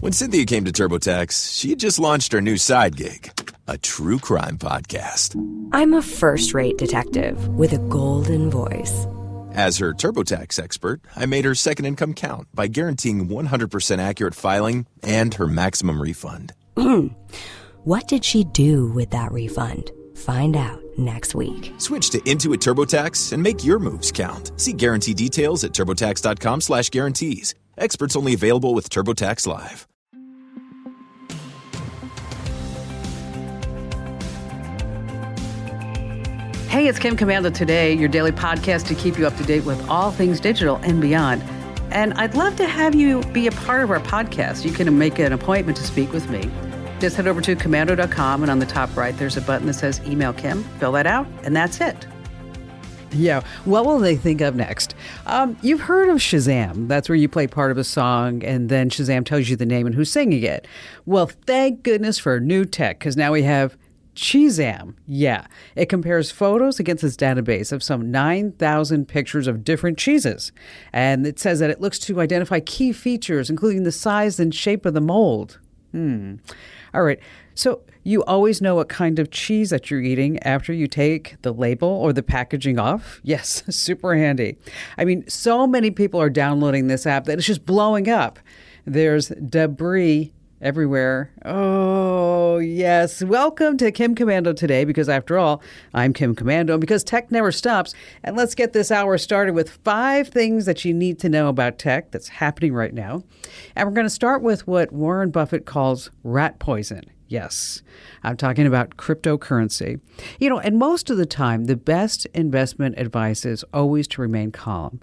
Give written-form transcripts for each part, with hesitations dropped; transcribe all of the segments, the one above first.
When Cynthia came to TurboTax, she had just launched her new side gig, a true crime podcast. I'm a first-rate detective with a golden voice. As her TurboTax expert, I made her second income count by guaranteeing 100% accurate filing and her maximum refund. What did she do with that refund? Find out next week. Switch to Intuit TurboTax and make your moves count. See guarantee details at turbotax.com/guarantees. Experts only available with TurboTax Live. Hey, it's Kim Commando Today, your daily podcast to keep you up to date with all things digital and beyond. And I'd love to have you be a part of our podcast. You can make an appointment to speak with me. Just head over to commando.com, and on the top right, there's a button that says Email Kim. Fill that out, and that's it. Yeah, what will they think of next? You've heard of Shazam. That's where you play part of a song, and then Shazam tells you the name and who's singing it. Well, thank goodness for new tech, because now we have Shazam. Yeah, it compares photos against its database of some 9,000 pictures of different cheeses. And it says that it looks to identify key features, including the size and shape of the mold. All right, so you always know what kind of cheese that you're eating after you take the label or the packaging off? Yes, super handy. I mean, so many people are downloading this app that it's just blowing up. There's debris everywhere. Oh, yes. Welcome to Kim Commando Today, because after all, I'm Kim Commando, and because tech never stops. And let's get this hour started with 5 things that you need to know about tech that's happening right now. And we're going to start with what Warren Buffett calls rat poison. Yes, I'm talking about cryptocurrency. You know, and most of the time, the best investment advice is always to remain calm.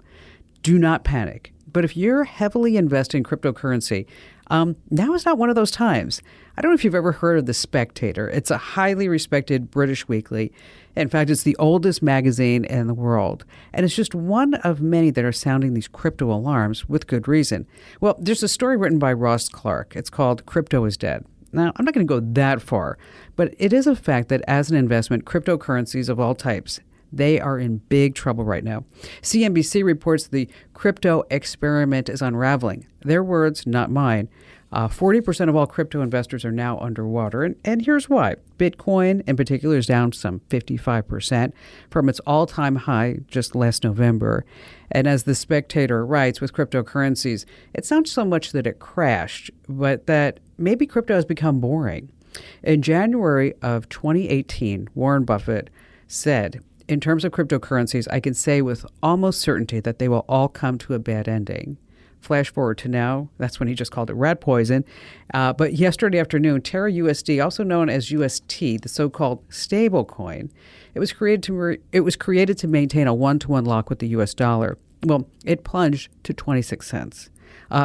Do not panic. But if you're heavily invested in cryptocurrency, now is not one of those times. I don't know if you've ever heard of The Spectator. It's a highly respected British weekly. In fact, it's the oldest magazine in the world. And it's just one of many that are sounding these crypto alarms with good reason. Well, there's a story written by Ross Clark. It's called Crypto is Dead. Now, I'm not going to go that far, but it is a fact that as an investment, cryptocurrencies of all types, they are in big trouble right now. CNBC reports the crypto experiment is unraveling. Their words, not mine. 40% of all crypto investors are now underwater. And here's why. Bitcoin, in particular, is down some 55% from its all-time high just last November. And as The Spectator writes, with cryptocurrencies, it's not so much that it crashed, but that maybe crypto has become boring. In January of 2018, Warren Buffett said, in terms of cryptocurrencies, I can say with almost certainty that they will all come to a bad ending. Flash forward to now, that's when he just called it rat poison. But yesterday afternoon, Terra USD, also known as UST, the so-called stable coin, it was created to maintain a one-to-one lock with the US dollar. Well, it plunged to 26 cents.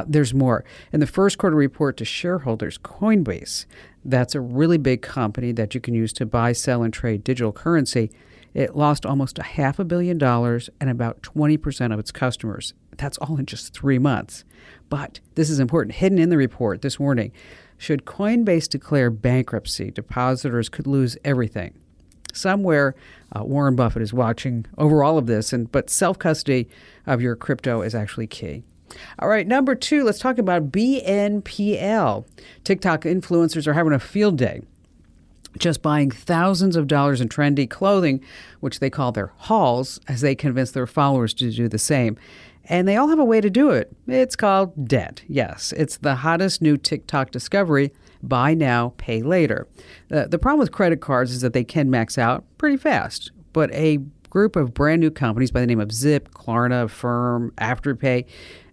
There's more. In the first quarter report to shareholders, Coinbase, that's a really big company that you can use to buy, sell, and trade digital currency. It lost almost $500 million and about 20% of its customers. That's all in just 3 months. But this is important. Hidden in the report this morning, should Coinbase declare bankruptcy, depositors could lose everything. Somewhere, Warren Buffett is watching over all of this, but self-custody of your crypto is actually key. All right, number 2, let's talk about BNPL. TikTok influencers are having a field day, just buying thousands of dollars in trendy clothing, which they call their hauls, as they convince their followers to do the same. And they all have a way to do it. It's called debt. Yes, it's the hottest new TikTok discovery, buy now, pay later. The problem with credit cards is that they can max out pretty fast. But a group of brand new companies by the name of Zip, Klarna, Affirm, Afterpay,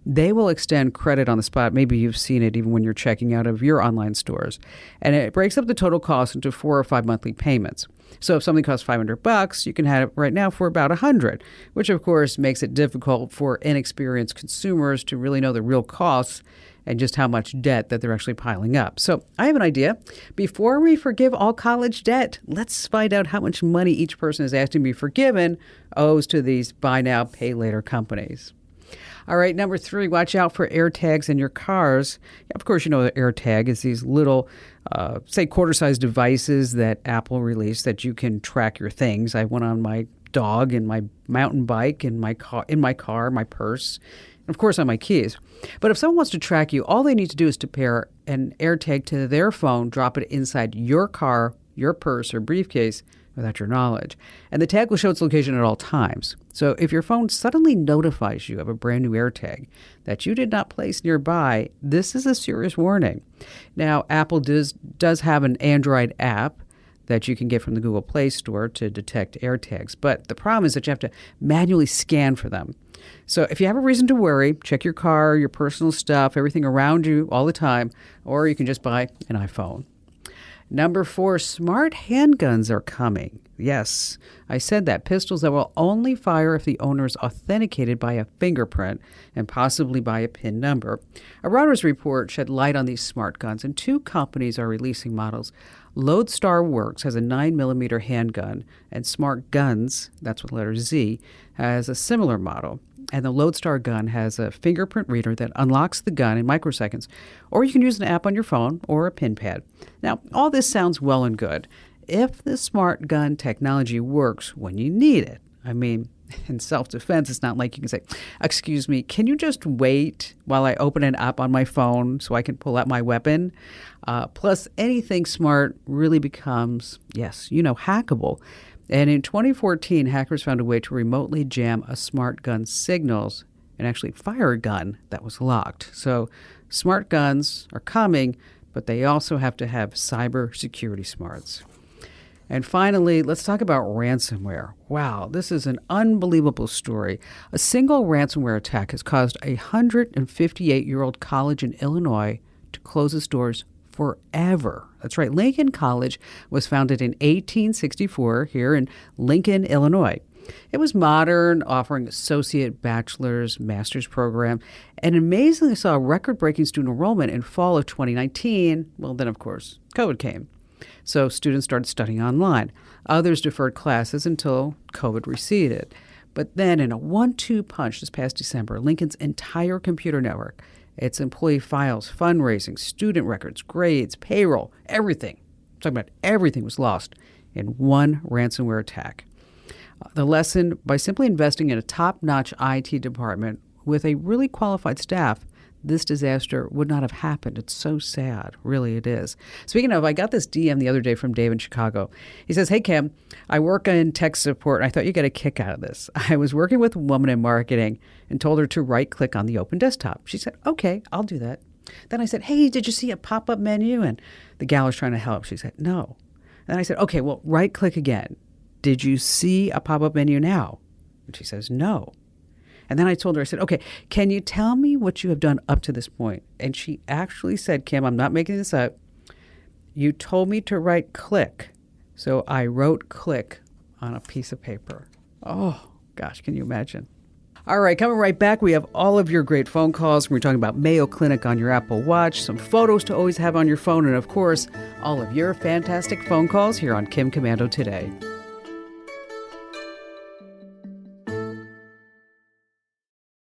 they will extend credit on the spot. Maybe you've seen it even when you're checking out of your online stores. And it breaks up the total cost into 4 or 5 monthly payments. So if something costs $500, you can have it right now for about $100, which of course makes it difficult for inexperienced consumers to really know the real costs and just how much debt that they're actually piling up. So I have an idea. Before we forgive all college debt, let's find out how much money each person is asking to be forgiven owes to these buy now, pay later companies. All right, number 3, watch out for AirTags in your cars. Of course, you know the AirTag is these little, say, quarter-sized devices that Apple released that you can track your things. I went on my dog and my mountain bike and my car, my purse, of course, on my keys. But if someone wants to track you, all they need to do is to pair an AirTag to their phone, drop it inside your car, your purse, or briefcase without your knowledge. And the tag will show its location at all times. So if your phone suddenly notifies you of a brand new AirTag that you did not place nearby, this is a serious warning. Now, Apple does have an Android app that you can get from the Google Play Store to detect AirTags. But the problem is that you have to manually scan for them. So if you have a reason to worry, check your car, your personal stuff, everything around you all the time, or you can just buy an iPhone. Number 4, smart handguns are coming. Yes, I said that. Pistols that will only fire if the owner is authenticated by a fingerprint and possibly by a PIN number. A Reuters report shed light on these smart guns, and 2 companies are releasing models. Lodestar Works has a 9mm handgun, and Smart Guns, that's with letter Z, has a similar model. And the Lodestar gun has a fingerprint reader that unlocks the gun in microseconds, or you can use an app on your phone or a PIN pad. Now, all this sounds well and good if the smart gun technology works when you need it. I mean, in self-defense, it's not like you can say, excuse me, can you just wait while I open an app on my phone so I can pull out my weapon? Plus, anything smart really becomes, hackable. And in 2014, hackers found a way to remotely jam a smart gun's signals and actually fire a gun that was locked. So smart guns are coming, but they also have to have cyber security smarts. And finally, let's talk about ransomware. Wow, this is an unbelievable story. A single ransomware attack has caused a 158-year-old college in Illinois to close its doors forever. That's right. Lincoln College was founded in 1864 here in Lincoln, Illinois. It was modern, offering associate, bachelor's, master's program, and amazingly saw record-breaking student enrollment in fall of 2019. Well, then, of course, COVID came. So students started studying online. Others deferred classes until COVID receded. But then in a 1-2 punch this past December, Lincoln's entire computer network, its employee files, fundraising, student records, grades, payroll, everything, I'm talking about everything was lost in one ransomware attack. The lesson, by simply investing in a top-notch IT department with a really qualified staff, this disaster would not have happened. It's so sad. Really, it is. Speaking of, I got this DM the other day from Dave in Chicago. He says, hey, Kim, I work in tech support, and I thought you'd get a kick out of this. I was working with a woman in marketing and told her to right-click on the open desktop. She said, okay, I'll do that. Then I said, hey, did you see a pop-up menu? And the gal was trying to help. She said, no. And I said, okay, well, right-click again. Did you see a pop-up menu now? And she says, no. And then I told her, I said, okay, can you tell me what you have done up to this point? And she actually said, Kim, I'm not making this up. You told me to right click. So I wrote click on a piece of paper. Oh, gosh, can you imagine? All right, coming right back, we have all of your great phone calls. We're talking about Mayo Clinic on your Apple Watch, some photos to always have on your phone, and of course, all of your fantastic phone calls here on Kim Commando Today.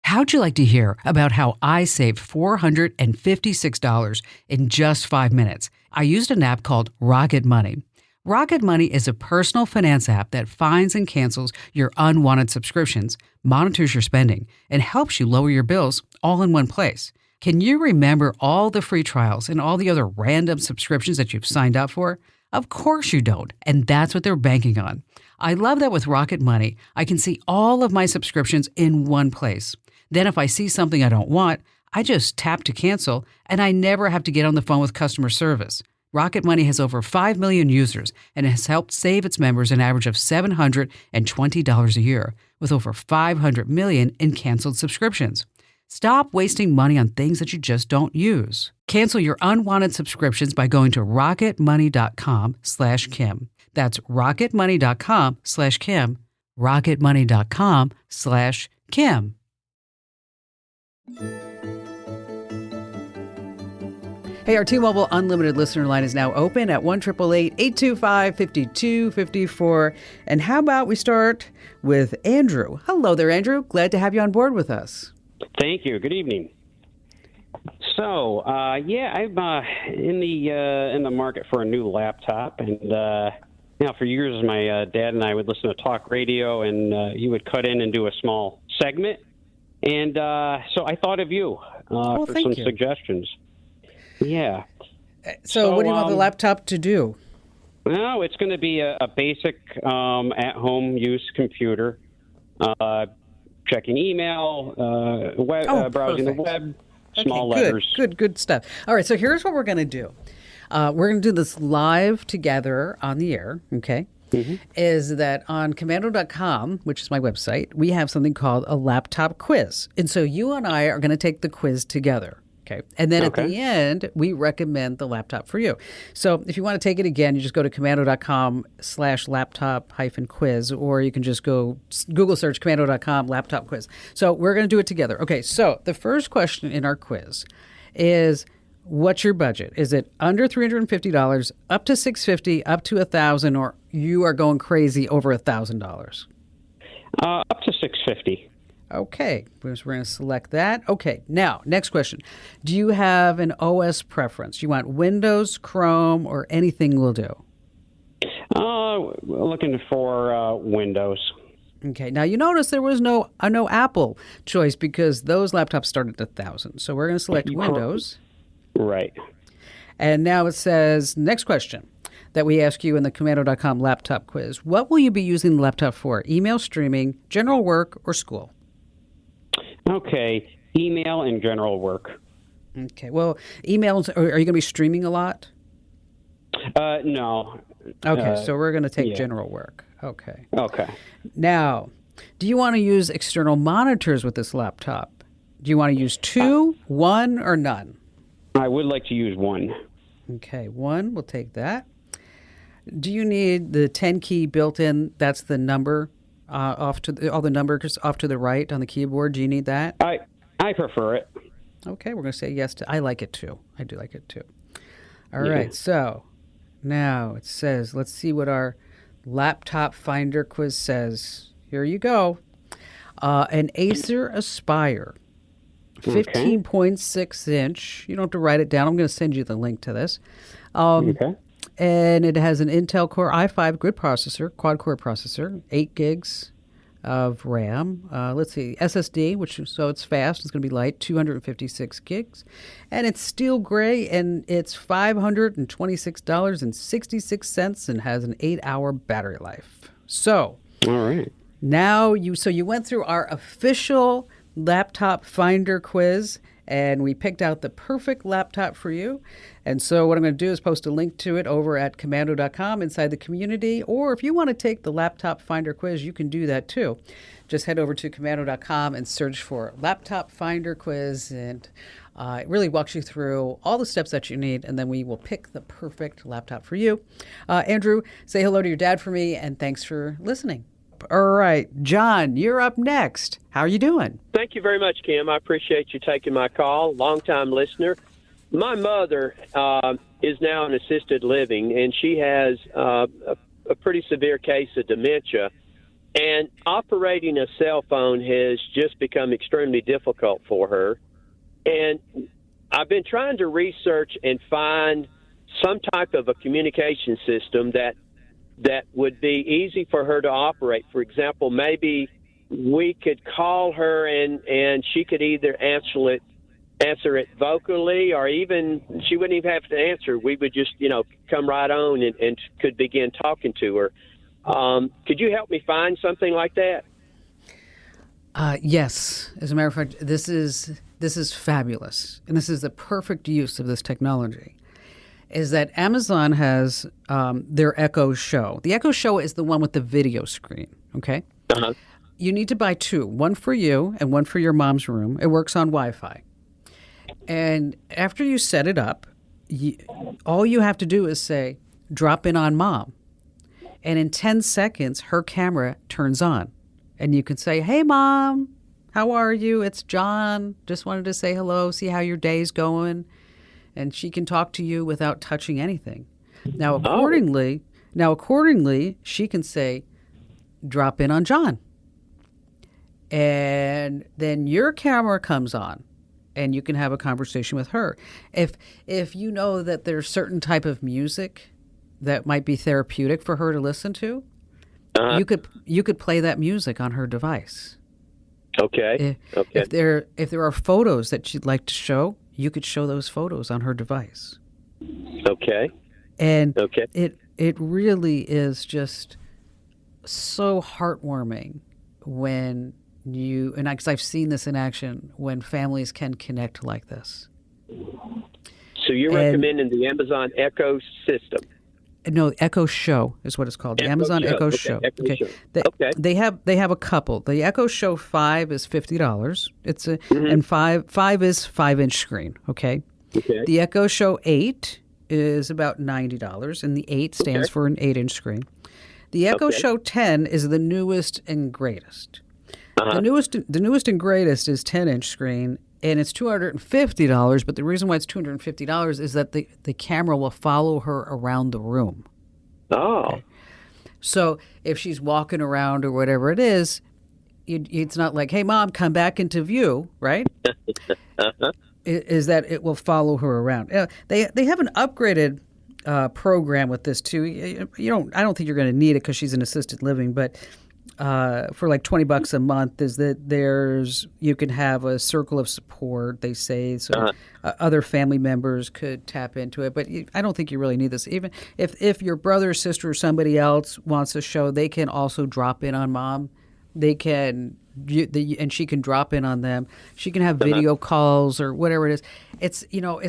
How'd you like to hear about how I saved $456 in just 5 minutes? I used an app called Rocket Money. Rocket Money is a personal finance app that finds and cancels your unwanted subscriptions, monitors your spending, and helps you lower your bills all in one place. Can you remember all the free trials and all the other random subscriptions that you've signed up for? Of course you don't, and that's what they're banking on. I love that with Rocket Money, I can see all of my subscriptions in one place. Then if I see something I don't want, I just tap to cancel, and I never have to get on the phone with customer service. Rocket Money has over 5 million users and has helped save its members an average of $720 a year, with over 500 million in canceled subscriptions. Stop wasting money on things that you just don't use. Cancel your unwanted subscriptions by going to rocketmoney.com/Kim. That's rocketmoney.com/Kim. rocketmoney.com/Kim. Hey, our T-Mobile Unlimited listener line is now open at 1-888-825-5254. And how about we start with Andrew? Hello there, Andrew. Glad to have you on board with us. Thank you. Good evening. So, I'm in the market for a new laptop, and for years my dad and I would listen to talk radio, and you would cut in and do a small segment. And so I thought of you for thank some you. suggestions. Yeah. So what do you want the laptop to do? No, it's going to be a basic at-home use computer, checking email, browsing the perfect. web, small Okay, letters. good stuff. All right, so here's what we're going to do. We're going to do this live together on the air, okay? Is that on commando.com, which is my website, we have something called a laptop quiz. And so you and I are going to take the quiz together. Okay. And then at the end, we recommend the laptop for you. So if you want to take it again, you just go to commando.com/laptop-quiz, or you can just go Google search commando.com laptop quiz. So we're going to do it together. Okay. So the first question in our quiz is, what's your budget? Is it under $350, up to $650, up to $1,000, or you are going crazy over $1,000? Up to $650. Okay, we're going to select that. Okay, now, next question. Do you have an OS preference? You want Windows, Chrome, or anything will do? Looking for Windows. Okay, now you notice there was no Apple choice because those laptops started at $1,000. So we're going to select Windows. Right. And now it says, next question that we ask you in the commando.com laptop quiz. What will you be using the laptop for? Email, streaming, general work, or school? Okay, email and general work. Okay, well, emails, are you going to be streaming a lot? No. Okay, so we're going to take general work. Okay. Okay. Now, do you want to use external monitors with this laptop? Do you want to use two, one, or none? I would like to use one. Okay, one, we'll take that. Do you need the 10 key built in? That's the number all the numbers off to the right on the keyboard. Do you need that? I prefer it. Okay, we're going to say yes to. I like it too. I do like it too. All right, so now it says, let's see what our laptop finder quiz says. Here you go. An Acer Aspire, 15.6 inch. You don't have to write it down. I'm going to send you the link to this. Okay. And it has an Intel Core i5 grid processor, quad-core processor, 8 gigs of RAM. Let's see, SSD, so it's fast. It's going to be light, 256 gigs. And it's steel gray, and it's $526.66 and has an 8-hour battery life. So, all right. Now you went through our official laptop finder quiz, and we picked out the perfect laptop for you. And so what I'm going to do is post a link to it over at commando.com inside the community. Or if you want to take the laptop finder quiz, you can do that too. Just head over to commando.com and search for laptop finder quiz. And it really walks you through all the steps that you need. And then we will pick the perfect laptop for you. Andrew, say hello to your dad for me. And thanks for listening. All right, John, you're up next. How are you doing? Thank you very much, Kim. I appreciate you taking my call. Longtime listener. My mother is now in assisted living, and she has a pretty severe case of dementia. And operating a cell phone has just become extremely difficult for her. And I've been trying to research and find some type of a communication system that would be easy for her to operate. For example, maybe we could call her and she could either answer it vocally, or even she wouldn't even have to answer. We would just, come right on and could begin talking to her. Could you help me find something like that? Yes. As a matter of fact, this is fabulous. And this is the perfect use of this technology. Is that Amazon has their Echo Show. The Echo Show is the one with the video screen, okay? Uh-huh. You need to buy two, one for you and one for your mom's room. It works on Wi-Fi. And after you set it up, all you have to do is say, drop in on mom. And in 10 seconds, her camera turns on. And you can say, hey, Mom, how are you? It's John. Just wanted to say hello, see how your day's going. And she can talk to you without touching anything. Now, accordingly, she can say, drop in on John. And then your camera comes on, and you can have a conversation with her. If you know that there's certain type of music that might be therapeutic for her to listen to, you could play that music on her device. Okay. If there are photos that she'd like to show, you could show those photos on her device. Okay. And Okay. it really is just so heartwarming when you, and because I've seen this in action, when families can connect like this. So you're recommending the Amazon Echo system? No, Echo Show is what it's called. The Amazon Echo Show. Echo Show. They have a couple. The Echo Show 5 is $50. It's and five is 5-inch screen. Okay. Okay. The Echo Show 8 is about $90, and the 8 stands for an 8-inch screen. The Echo Show 10 is the newest and greatest. The newest and greatest is 10-inch screen, and it's $250. But the reason why it's $250 is that the camera will follow her around the room. Oh. Okay. So if she's walking around or whatever it is, it's not like, hey, Mom, come back into view, right? Is that it will follow her around. They have an upgraded program with this too. I don't think you're going to need it because she's in assisted living, but for like $20 a month is that you can have a circle of support, they say, so other family members could tap into it. But I don't think you really need this. Even if your brother, sister, or somebody else wants a show, they can also drop in on Mom. They can, and she can drop in on them. She can have video calls or whatever it is. It's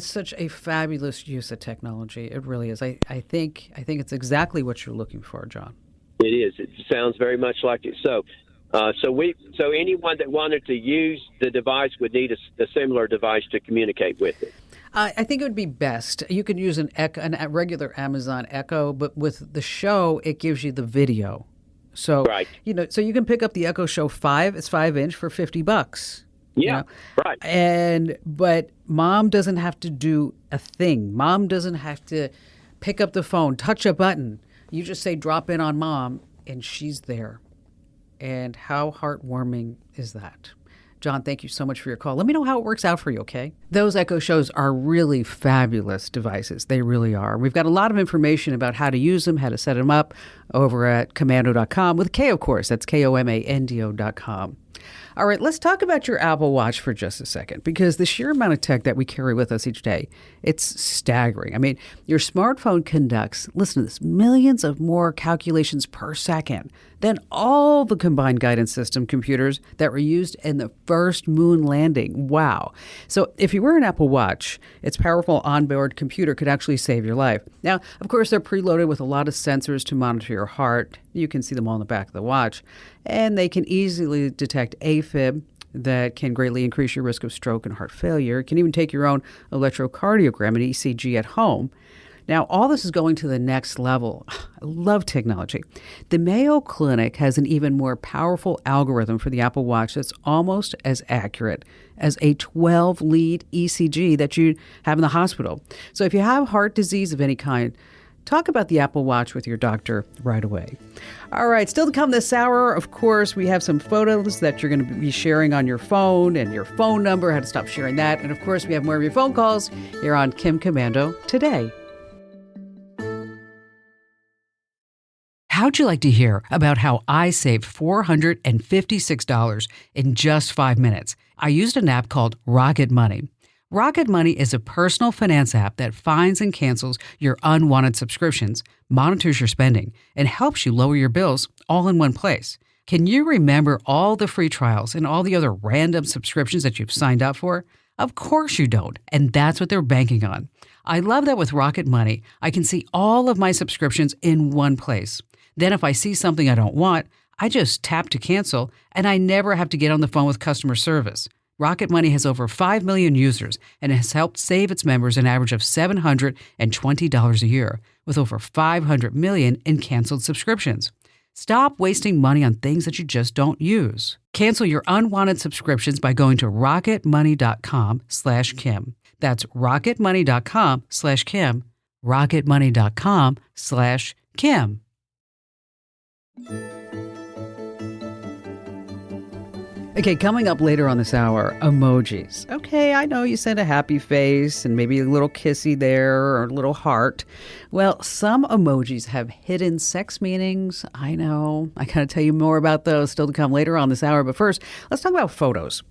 such a fabulous use of technology. It really is. I think it's exactly what you're looking for, John. It is. It sounds very much like it. So anyone that wanted to use the device would need a similar device to communicate with it. I think it would be best. You could use a regular Amazon Echo, but with the show, it gives you the video. So right. So you can pick up the Echo Show 5. It's 5-inch for $50. Yeah, right. But Mom doesn't have to do a thing. Mom doesn't have to pick up the phone, touch a button. You just say, drop in on Mom, and she's there. And how heartwarming is that? John, thank you so much for your call. Let me know how it works out for you, okay? Those Echo Shows are really fabulous devices. They really are. We've got a lot of information about how to use them, how to set them up over at komando.com with K, of course. That's KOMANDO.com. All right, let's talk about your Apple Watch for just a second, because the sheer amount of tech that we carry with us each day, it's staggering. I mean, your smartphone conducts, listen to this, millions of more calculations per second than all the combined guidance system computers that were used in the first moon landing. Wow. So if you wear an Apple Watch, its powerful onboard computer could actually save your life. Now, of course, they're preloaded with a lot of sensors to monitor your heart. You can see them all on the back of the watch. And they can easily detect AFib that can greatly increase your risk of stroke and heart failure. It can even take your own electrocardiogram and ECG at home. Now, all this is going to the next level. I love technology. The Mayo Clinic has an even more powerful algorithm for the Apple Watch that's almost as accurate as a 12-lead ECG that you have in the hospital. So if you have heart disease of any kind, talk about the Apple Watch with your doctor right away. All right, still to come this hour, of course, we have some photos that you're going to be sharing on your phone and your phone number, how to stop sharing that. And of course, we have more of your phone calls here on Kim Komando Today. How'd you like to hear about how I saved $456 in just 5 minutes? I used an app called Rocket Money. Rocket Money is a personal finance app that finds and cancels your unwanted subscriptions, monitors your spending, and helps you lower your bills all in one place. Can you remember all the free trials and all the other random subscriptions that you've signed up for? Of course you don't, and that's what they're banking on. I love that with Rocket Money, I can see all of my subscriptions in one place. Then if I see something I don't want, I just tap to cancel, and I never have to get on the phone with customer service. Rocket Money has over 5 million users and has helped save its members an average of $720 a year, with over 500 million in canceled subscriptions. Stop wasting money on things that you just don't use. Cancel your unwanted subscriptions by going to rocketmoney.com/Kim. That's rocketmoney.com/Kim. rocketmoney.com/Kim. Okay, coming up later on this hour, emojis. Okay, I know you sent a happy face and maybe a little kissy there or a little heart. Well, some emojis have hidden sex meanings. I know. I gotta tell you more about those still to come later on this hour. But first, let's talk about photos.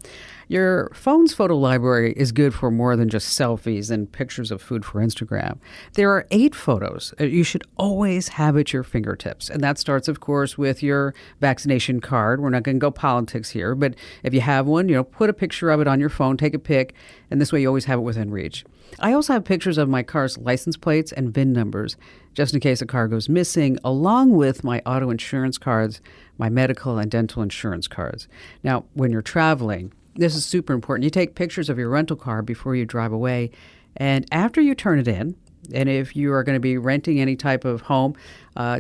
Your phone's photo library is good for more than just selfies and pictures of food for Instagram. There are 8 photos you should always have at your fingertips. And that starts, of course, with your vaccination card. We're not going to go politics here, but if you have one, put a picture of it on your phone, take a pic, and this way you always have it within reach. I also have pictures of my car's license plates and VIN numbers, just in case a car goes missing, along with my auto insurance cards, my medical and dental insurance cards. Now, when you're traveling, this is super important. You take pictures of your rental car before you drive away. And after you turn it in, and if you are going to be renting any type of home,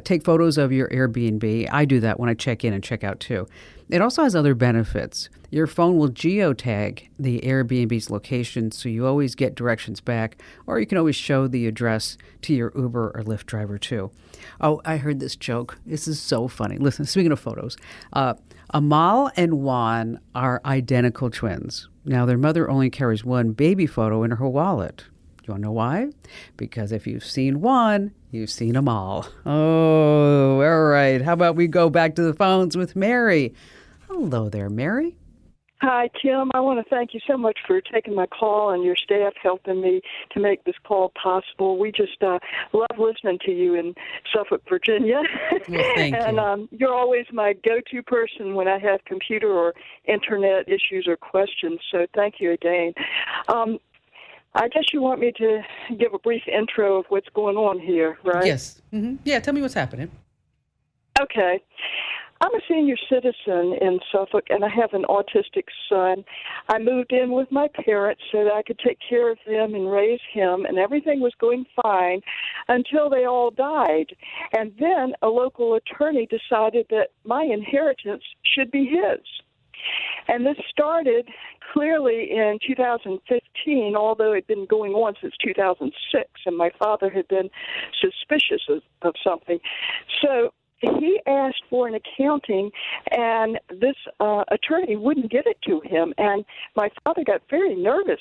take photos of your Airbnb. I do that when I check in and check out too. It also has other benefits. Your phone will geotag the Airbnb's location so you always get directions back, or you can always show the address to your Uber or Lyft driver too. Oh, I heard this joke. This is so funny. Listen, speaking of photos, Amal and Juan are identical twins. Now, their mother only carries one baby photo in her wallet. You want to know why? Because if you've seen one, you've seen them all. Oh, all right. How about we go back to the phones with Mary? Hello there, Mary. Hi, Kim. I want to thank you so much for taking my call and your staff helping me to make this call possible. We just love listening to you in Suffolk, Virginia. Well, thank and you. You're always my go-to person when I have computer or internet issues or questions, so thank you again. I guess you want me to give a brief intro of what's going on here, right? Yes. Mm-hmm. Yeah, tell me what's happening. Okay. I'm a senior citizen in Suffolk, and I have an autistic son. I moved in with my parents so that I could take care of them and raise him, and everything was going fine until they all died. And then a local attorney decided that my inheritance should be his. And this started clearly in 2015, although it had been going on since 2006, and my father had been suspicious of something. So he asked for an accounting, and this attorney wouldn't give it to him. And my father got very nervous,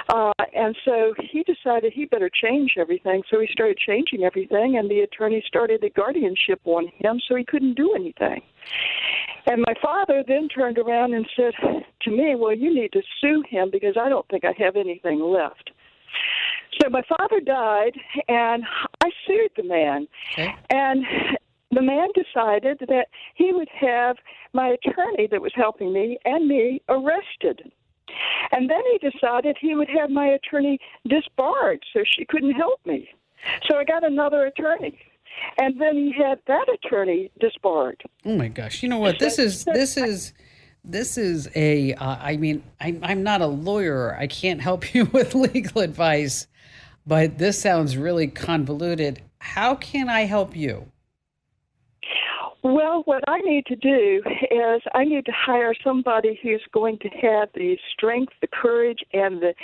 and so he decided he better change everything. So he started changing everything, and the attorney started a guardianship on him, so he couldn't do anything. And my father then turned around and said to me, well, you need to sue him because I don't think I have anything left. So my father died, and I sued the man. Okay. And the man decided that he would have my attorney that was helping me and me arrested. And then he decided he would have my attorney disbarred so she couldn't help me. So I got another attorney. And then he had that attorney disbarred. Oh my gosh! You know what? This is a. I mean, I'm not a lawyer. I can't help you with legal advice, but this sounds really convoluted. How can I help you? Well, what I need to do is I need to hire somebody who's going to have the strength, the courage, and the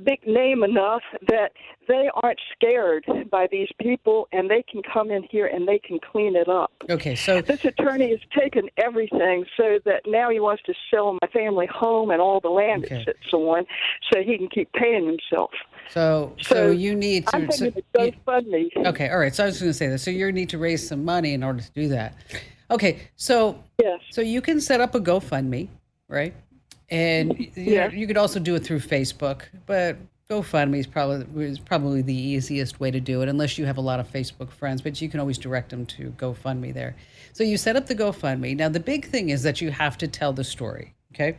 big name enough that they aren't scared by these people, and they can come in here and they can clean it up. Okay, so this attorney has taken everything so that now he wants to sell my family home and all the land it sits on so he can keep paying himself. So you need to. I'm thinking to GoFundMe. Okay, all right. So I was going to say that. So you need to raise some money in order to do that. Okay, so yes. So you can set up a GoFundMe, right? And you could also do it through Facebook, but GoFundMe is probably the easiest way to do it, unless you have a lot of Facebook friends. But you can always direct them to GoFundMe there. So you set up the GoFundMe. Now the big thing is that you have to tell the story. Okay.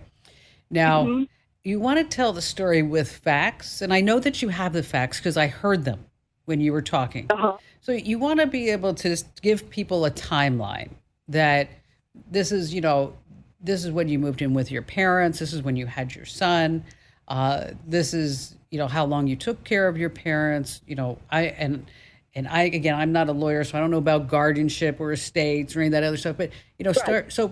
Now. Mm-hmm. You want to tell the story with facts, and I know that you have the facts because I heard them when you were talking. Uh-huh. So you want to be able to give people a timeline that this is when you moved in with your parents, this is when you had your son, this is, how long you took care of your parents, I'm not a lawyer, so I don't know about guardianship or estates or any of that other stuff. But start so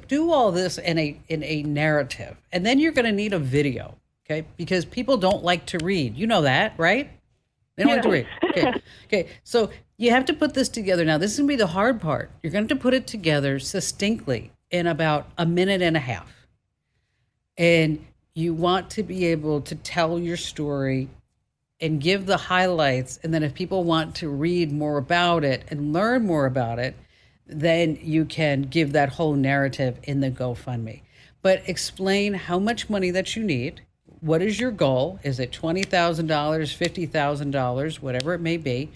do all this in a narrative, and then you're going to need a video, okay? Because people don't like to read. You know that, right? They don't like to read. Okay. So you have to put this together. Now, this is going to be the hard part. You're going to have to put it together succinctly in about a minute and a half. And you want to be able to tell your story and give the highlights. And then if people want to read more about it and learn more about it, then you can give that whole narrative in the GoFundMe. But explain how much money that you need. What is your goal? Is it $20,000, $50,000, whatever it may be?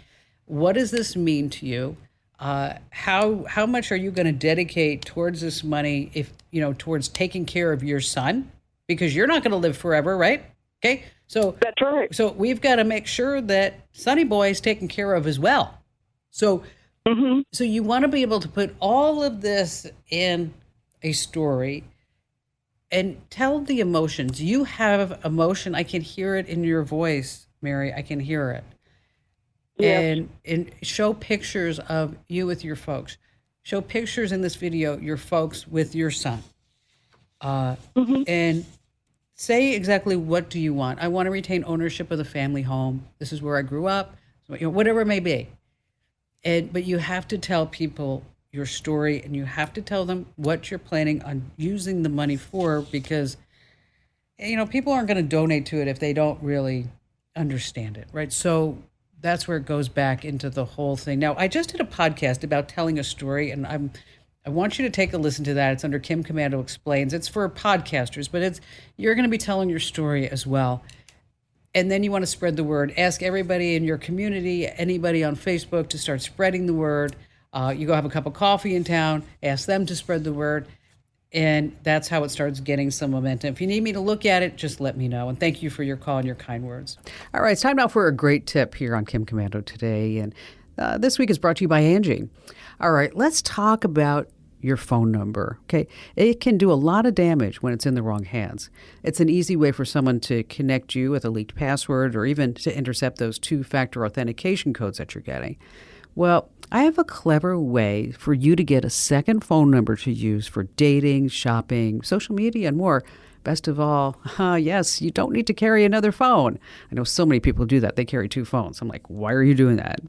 What does this mean to you? How much are you going to dedicate towards this money, if towards taking care of your son, because you're not going to live forever, right? Okay, so That's right. So we've got to make sure that Sonny Boy is taken care of as well. So so you want to be able to put all of this in a story and tell the emotions. You have emotion. I can hear it in your voice, Mary. I can hear it. Yes. And show pictures of you with your folks. Show pictures in this video, your folks with your son. And say exactly, what do you want? I want to retain ownership of the family home. This is where I grew up. So, whatever it may be. But you have to tell people your story, and you have to tell them what you're planning on using the money for, because people aren't going to donate to it if they don't really understand it, right? So that's where it goes back into the whole thing. Now, I just did a podcast about telling a story, and I want you to take a listen to that. It's under Kim Commando Explains. It's for podcasters, but you're going to be telling your story as well. And then you want to spread the word. Ask everybody in your community, anybody on Facebook, to start spreading the word. You go have a cup of coffee in town, ask them to spread the word. And that's how it starts getting some momentum. If you need me to look at it, just let me know. And thank you for your call and your kind words. All right, it's time now for a great tip here on Kim Commando today. And this week is brought to you by Angie. All right, let's talk about your phone number. Okay, it can do a lot of damage when it's in the wrong hands. It's an easy way for someone to connect you with a leaked password, or even to intercept those two-factor authentication codes that you're getting. Well, I have a clever way for you to get a second phone number to use for dating, shopping, social media, and more. Best of all, yes, you don't need to carry another phone. I know so many people do that. They carry two phones. I'm like, why are you doing that?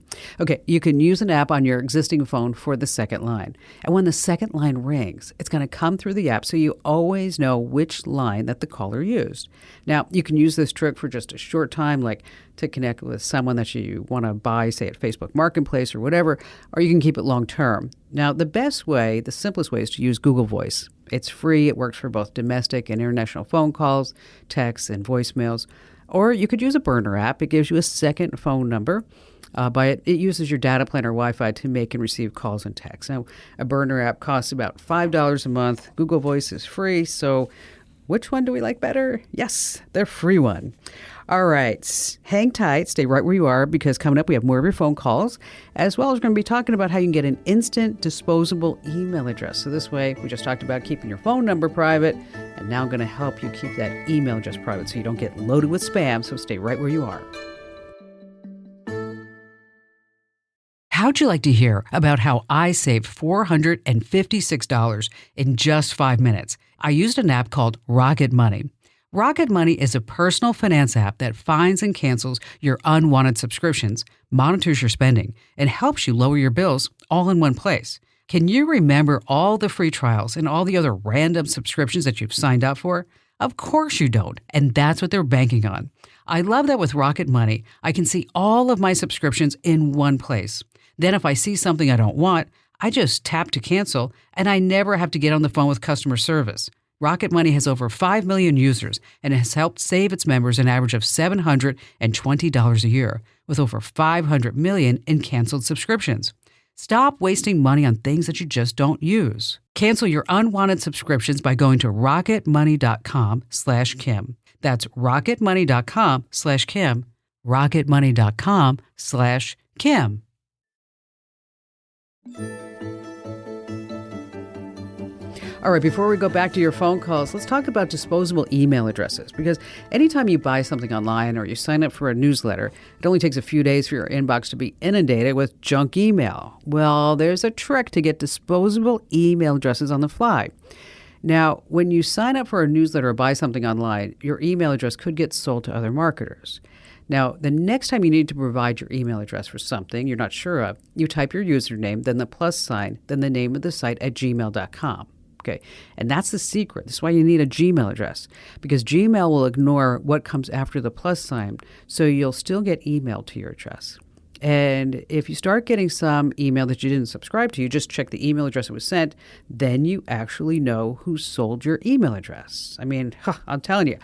Okay, you can use an app on your existing phone for the second line. And when the second line rings, it's going to come through the app, so you always know which line that the caller used. Now, you can use this trick for just a short time, like to connect with someone that you want to buy, say at Facebook Marketplace or whatever, or you can keep it long term. Now, the simplest way is to use Google Voice. It's free. It works for both domestic and international phone calls, texts, and voicemails. Or you could use a burner app. It gives you a second phone number. It uses your data plan or Wi-Fi to make and receive calls and texts. Now, a burner app costs about $5 a month. Google Voice is free. So which one do we like better? Yes, the free one. All right. Hang tight. Stay right where you are, because coming up we have more of your phone calls, as well as we're going to be talking about how you can get an instant disposable email address. So this way, we just talked about keeping your phone number private, and now I'm going to help you keep that email address private so you don't get loaded with spam. So stay right where you are. How'd you like to hear about how I saved $456 in just 5 minutes? I used an app called Rocket Money. Rocket Money is a personal finance app that finds and cancels your unwanted subscriptions, monitors your spending, and helps you lower your bills all in one place. Can you remember all the free trials and all the other random subscriptions that you've signed up for? Of course you don't, and that's what they're banking on. I love that with Rocket Money, I can see all of my subscriptions in one place. Then if I see something I don't want, I just tap to cancel, and I never have to get on the phone with customer service. Rocket Money has over 5 million users and has helped save its members an average of $720 a year, with over 500 million in canceled subscriptions. Stop wasting money on things that you just don't use. Cancel your unwanted subscriptions by going to rocketmoney.com/Kim. That's rocketmoney.com/Kim. rocketmoney.com/Kim. All right, before we go back to your phone calls, let's talk about disposable email addresses. Because anytime you buy something online or you sign up for a newsletter, it only takes a few days for your inbox to be inundated with junk email. Well, there's a trick to get disposable email addresses on the fly. Now, when you sign up for a newsletter or buy something online, your email address could get sold to other marketers. Now, the next time you need to provide your email address for something you're not sure of, you type your username, then the plus sign, then the name of the site at gmail.com. Okay. And that's the secret. That's why you need a Gmail address, because Gmail will ignore what comes after the plus sign. So you'll still get email to your address. And if you start getting some email that you didn't subscribe to, you just check the email address that was sent, then you actually know who sold your email address. I mean, I'm telling you,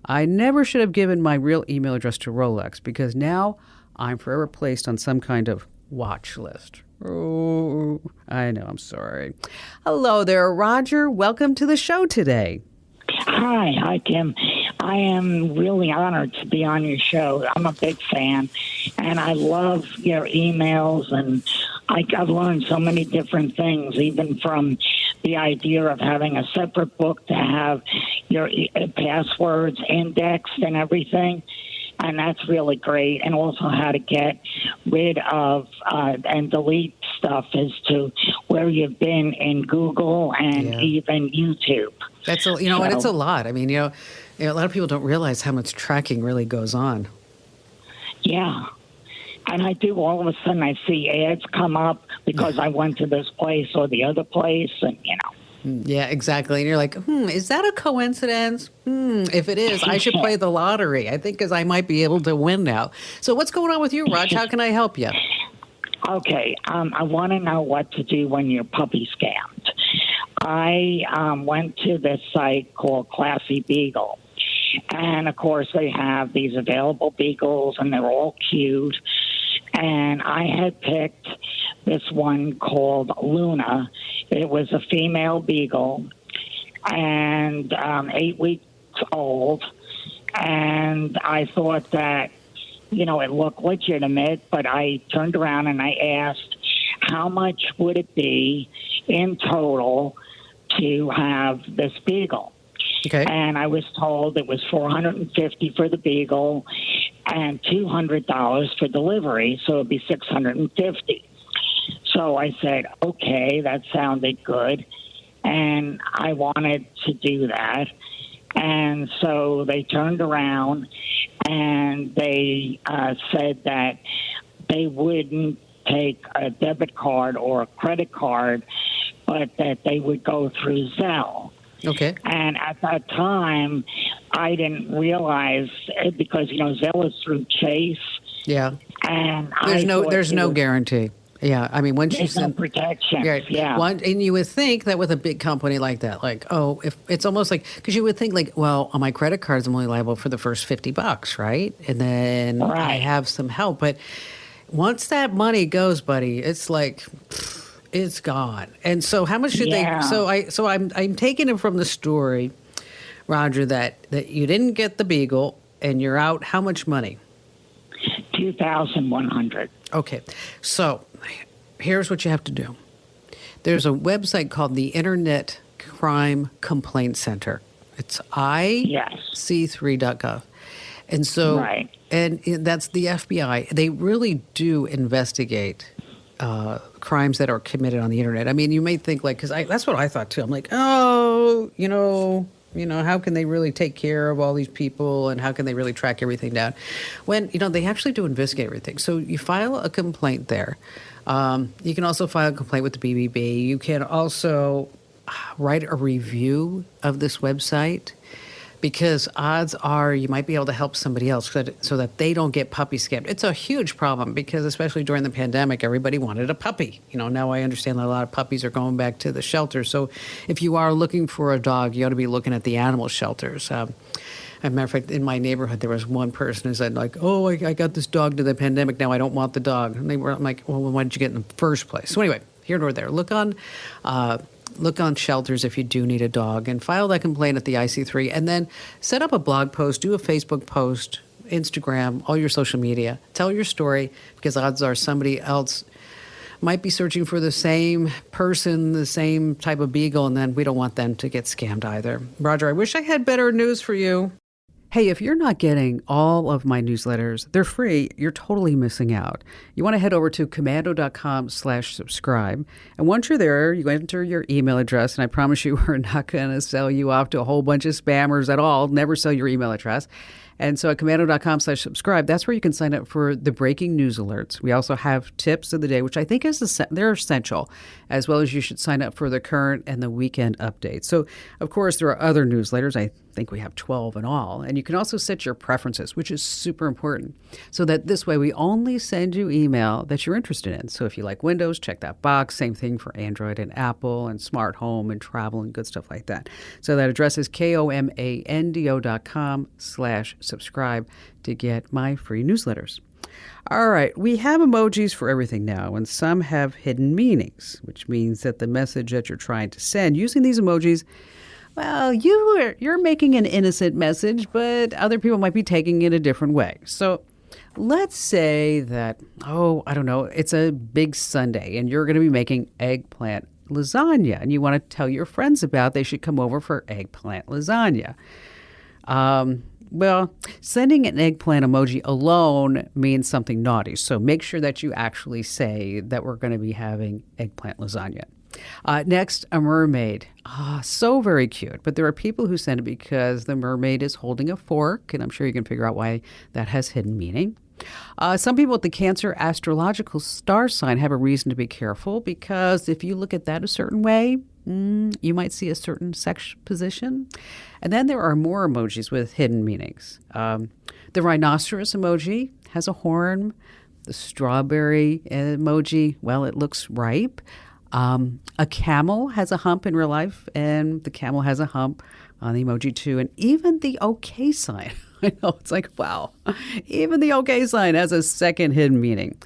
I never should have given my real email address to Rolex, because now I'm forever placed on some kind of watch list. Oh, I know, I'm sorry. Hello there, Roger. Welcome to the show today. Hi, Kim. I am really honored to be on your show. I'm a big fan, and I love your emails, and I've learned so many different things, even from the idea of having a separate book to have your passwords indexed and everything. And that's really great. And also how to get rid of and delete stuff as to where you've been in Google and even YouTube. That's and it's a lot. I mean, a lot of people don't realize how much tracking really goes on. Yeah. And I do, all of a sudden I see ads come up because I went to this place or the other place, and Yeah, exactly. And you're like, is that a coincidence? If it is, I should play the lottery. I think because I might be able to win now. So what's going on with you, Raj? How can I help you? Okay. I want to know what to do when you're puppy scammed. I went to this site called Classy Beagle. And, of course, they have these available beagles, and they're all cute. And I had picked this one called Luna. It was a female beagle and 8 weeks old. And I thought that, it looked legitimate, but I turned around and I asked, how much would it be in total to have this beagle? Okay. And I was told it was $450 for the beagle and $200 for delivery, so it'd be $650. So I said, okay, that sounded good, and I wanted to do that. And so they turned around and they said that they wouldn't take a debit card or a credit card, but that they would go through Zelle. Okay. And at that time, I didn't realize it because, Zelle is through Chase. Yeah. And there's no guarantee. Yeah, I mean, once you send protection, and you would think that with a big company like that, if it's almost like, because you would think well, on my credit cards, I'm only liable for the first $50, right? And then I have some help, but once that money goes, buddy, it's like it's gone. And so, how much should they? So I'm taking it from the story, Roger, that you didn't get the beagle and you're out. How much money? $2,100. Okay, so here's what you have to do. There's a website called the Internet Crime Complaint Center. It's ic3.gov. And so, and that's the FBI. They really do investigate crimes that are committed on the internet. I mean, you may think because that's what I thought too. I'm like, how can they really take care of all these people and how can they really track everything down? When, they actually do investigate everything. So you file a complaint there. You can also file a complaint with the BBB. You can also write a review of this website, because odds are you might be able to help somebody else so that they don't get puppy scammed. It's a huge problem because especially during the pandemic, everybody wanted a puppy. Now I understand that a lot of puppies are going back to the shelter. So if you are looking for a dog, you ought to be looking at the animal shelters. As a matter of fact, in my neighborhood, there was one person who said, I got this dog to the pandemic. Now I don't want the dog. And I'm like, well, why did you get it in the first place? So anyway, here nor there. Look on shelters if you do need a dog and file that complaint at the IC3, and then set up a blog post, do a Facebook post, Instagram, all your social media. Tell your story, because odds are somebody else might be searching for the same person, the same type of beagle, and then we don't want them to get scammed either. Roger, I wish I had better news for you. Hey, if you're not getting all of my newsletters, they're free. You're totally missing out. You want to head over to commando.com/subscribe. And once you're there, you enter your email address. And I promise you, we're not going to sell you off to a whole bunch of spammers at all. Never sell your email address. And so at commando.com/subscribe, that's where you can sign up for the breaking news alerts. We also have tips of the day, which I think they're essential, as well as you should sign up for the current and the weekend updates. So, of course, there are other newsletters. I think we have 12 in all. And you can also set your preferences, which is super important, so that this way we only send you email that you're interested in. So if you like Windows, check that box. Same thing for Android and Apple and smart home and travel and good stuff like that. So that address is komando.com/subscribe to get my free newsletters. All right, we have emojis for everything now, and some have hidden meanings, which means that the message that you're trying to send using these emojis, well, you're making an innocent message, but other people might be taking it a different way. So let's say that, I don't know, it's a big Sunday, and you're going to be making eggplant lasagna, and you want to tell your friends about they should come over for eggplant lasagna. Well, sending an eggplant emoji alone means something naughty, so make sure that you actually say that we're going to be having eggplant lasagna. Next, a mermaid. So very cute, but there are people who send it because the mermaid is holding a fork, and I'm sure you can figure out why that has hidden meaning. Some people with the Cancer astrological star sign have a reason to be careful, because if you look at that a certain way, you might see a certain sex position. And then there are more emojis with hidden meanings. The rhinoceros emoji has a horn. The strawberry emoji, well, it looks ripe. A camel has a hump in real life, and the camel has a hump on the emoji too. And even the OK sign, I know, it's like, wow, even the OK sign has a second hidden meaning.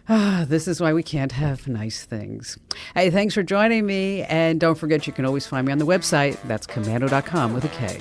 This is why we can't have nice things. Hey, thanks for joining me. And don't forget, you can always find me on the website. That's commando.com with a K.